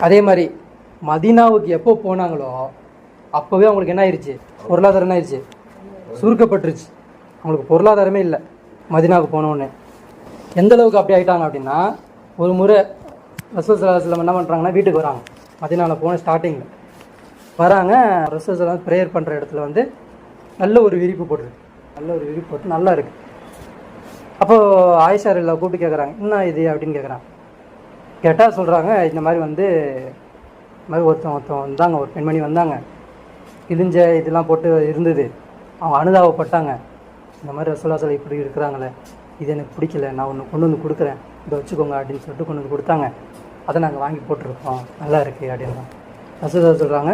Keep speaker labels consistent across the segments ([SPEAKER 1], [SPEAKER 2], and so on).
[SPEAKER 1] அதே மாதிரி மதீனாவுக்கு எப்போ போனாங்களோ அப்போவே அவங்களுக்கு என்ன ஆயிடுச்சு, பொருளாதாரம் என்ன ஆயிடுச்சு, சுருக்கப்பட்டுருச்சு. அவங்களுக்கு பொருளாதாரமே இல்லை மதீனாவுக்கு போனோடனே. எந்த அளவுக்கு அப்படி ஆகிட்டாங்க அப்படின்னா, ஒரு முறை ரசூல் ஸல்லல்லாஹு அலைஹி வஸல்லம் என்ன பண்ணுறாங்கன்னா, வீட்டுக்கு வராங்க. மதீனாவில் போன ஸ்டார்டிங்கில் வராங்க. ரசூல் ஸல்லல்லாஹு ப்ரேயர் பண்ணுற இடத்துல வந்து நல்ல ஒரு விரிப்பு போட்டுருக்கு, நல்ல ஒரு விரிப்பு போட்டு நல்லா இருக்குது. அப்போது ஆயிஷா ரலியல்லாஹு கூப்பிட்டு கேட்குறாங்க, என்ன இது அப்படின்னு கேட்குறாங்க. கேட்டால் சொல்கிறாங்க, இந்த மாதிரி வந்து இந்த மாதிரி ஒருத்தன் வந்தாங்க, ஒரு பெண்மணி வந்தாங்க, கிழிஞ்ச இதெல்லாம் போட்டு இருந்தது, அவங்க அனுதாபப்பட்டாங்க. இந்த மாதிரி ரசூலுல்லாஹி ஸல்லல்லாஹு இப்படி இருக்கிறாங்களே, இது எனக்கு பிடிக்கல, நான் ஒன்று கொண்டு வந்து கொடுக்குறேன், இதை வச்சுக்கோங்க அப்படின்னு சொல்லிட்டு கொண்டு வந்து கொடுத்தாங்க. அதை நாங்கள் வாங்கி போட்டிருக்கோம், நல்லா இருக்குது அப்படின்னா. ரசூலுல்லாஹி சொல்கிறாங்க,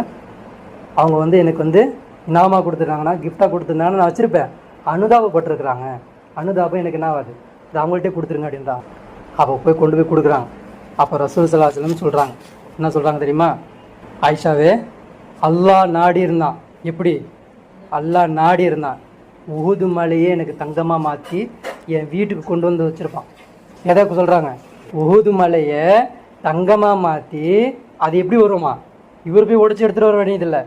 [SPEAKER 1] அவங்க வந்து எனக்கு வந்து இனாமாக கொடுத்துருக்காங்கன்னா, கிஃப்டாக கொடுத்துருந்தாங்கன்னா நான் வச்சுருப்பேன். அனுதாபப்பட்டிருக்கிறாங்க, அனுதாபம் எனக்கு என்ன ஆகாது, இது அவங்கள்ட்டே கொடுத்துருங்க அப்படின்றாங்க. அப்போ போய் கொண்டு போய் கொடுக்குறாங்க. அப்போ ரசூல் ஸல்லல்லாஹு அலைஹி வஸல்லம் சொல்கிறாங்க, என்ன சொல்கிறாங்க தெரியுமா, ஆயிஷாவே அல்லாஹ் நாடி இருந்தான். எப்படி அல்லாஹ் நாடி இருந்தான், உஹுது மலையே எனக்கு தங்கமாக மாற்றி என் வீட்டுக்கு கொண்டு வந்து வச்சுருப்பான். எதை சொல்கிறாங்க, உஹுது மலையை தங்கமாக மாற்றி அது எப்படி வருமா, இவர் போய் உடச்சி எடுத்துகிட்டு வர வேண்டியதில்லை,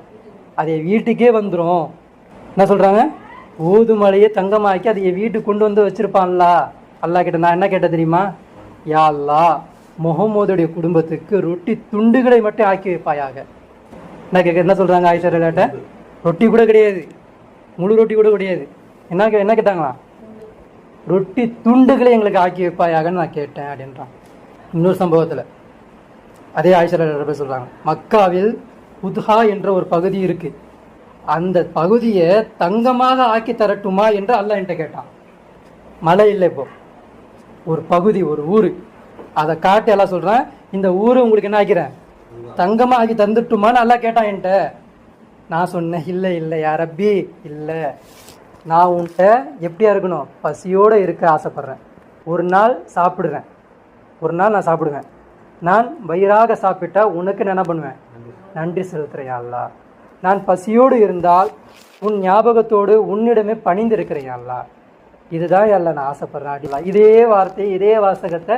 [SPEAKER 1] அது வீட்டுக்கே வந்துடும். என்ன சொல்கிறாங்க, உஹுது மலையை தங்கமாக்கி அதை என் வீட்டுக்கு கொண்டு வந்து வச்சுருப்பான்லா. அல்லாஹ் கிட்ட நான் என்ன கேட்டேன் தெரியுமா, யா அல்லாஹ் முஹம்மதுடைய குடும்பத்துக்கு ரொட்டி துண்டுகளை மட்டும் ஆக்கி வைப்பாயாக. என்ன சொல்கிறாங்க ஆயிஷா ரலியல்லாஹு, ரொட்டி கூட கிடையாது, முழு ரொட்டி கூட கிடையாது, என்ன கேட்டாங்களா, ரொட்டி துண்டுகளை எங்களுக்கு ஆக்கி வைப்பாயாகன்னு நான் கேட்டேன் அப்படின்றான். இன்னொரு சம்பவத்தில் அதே ஆயிஷா ரலியல்லாஹு சொல்கிறாங்க, மக்காவில் உத்ஹா என்ற ஒரு பகுதி இருக்குது, அந்த பகுதியை தங்கமாக ஆக்கி தரட்டுமா என்று அல்லாஹ் என்கிட்ட கேட்டான். மழை இல்லை, இப்போ ஒரு பகுதி, ஒரு ஊர், அதை காட்டி எல்லாம் சொல்கிறேன், இந்த ஊரை உங்களுக்கு என்ன ஆக்கிறேன், தங்கமாக ஆக்கி தந்துட்டுமான்னு எல்லாம் கேட்டான் என்கிட்ட. நான் சொன்னேன், இல்லை இல்லை யா ரப்பி, இல்லை, நான் உன்கிட்ட எப்படியா இருக்கணும், பசியோடு இருக்க ஆசைப்பட்றேன். ஒரு நாள் சாப்பிடுவேன், ஒரு நாள் நான் சாப்பிடுவேன், நான் வயிறாக சாப்பிட்டா உனக்கு நான் என்ன பண்ணுவேன், நன்றி செலுத்துகிறேன் யா அல்லாஹ். நான் பசியோடு இருந்தால் உன் ஞாபகத்தோடு உன்னிடமே பணிந்து இருக்கிறேன் யா அல்லாஹ். இதுதான் யா அல்லாஹ் நான் ஆசைப்பட்றேன் அப்படிலாம். இதே வார்த்தை, இதே வாசகத்தை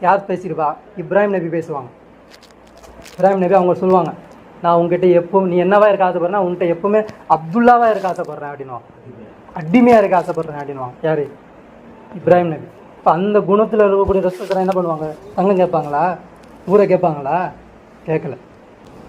[SPEAKER 1] யார் பேசியிருப்பா, இப்ராஹிம் நபி பேசுவாங்க. இப்ராஹிம் நபி அவங்க சொல்லுவாங்க, நான் உங்ககிட்ட எப்போ நீ என்னவா இருக்க ஆசைப்படுறேன்னா, உங்கள்கிட்ட எப்பவுமே அப்துல்லாவா இருக்க ஆசைப்படுறேன் அப்படின்னுவான், அடிமையாக இருக்க ஆசைப்படுறேன் அப்படின்னுவான். யார், இப்ராஹிம் நபி. இப்போ அந்த குணத்தில் இருக்கக்கூடிய ரசூலுல்லாஹி என்ன பண்ணுவாங்க, தங்கம் கேட்பாங்களா, ஊரை கேட்பாங்களா, கேட்கல.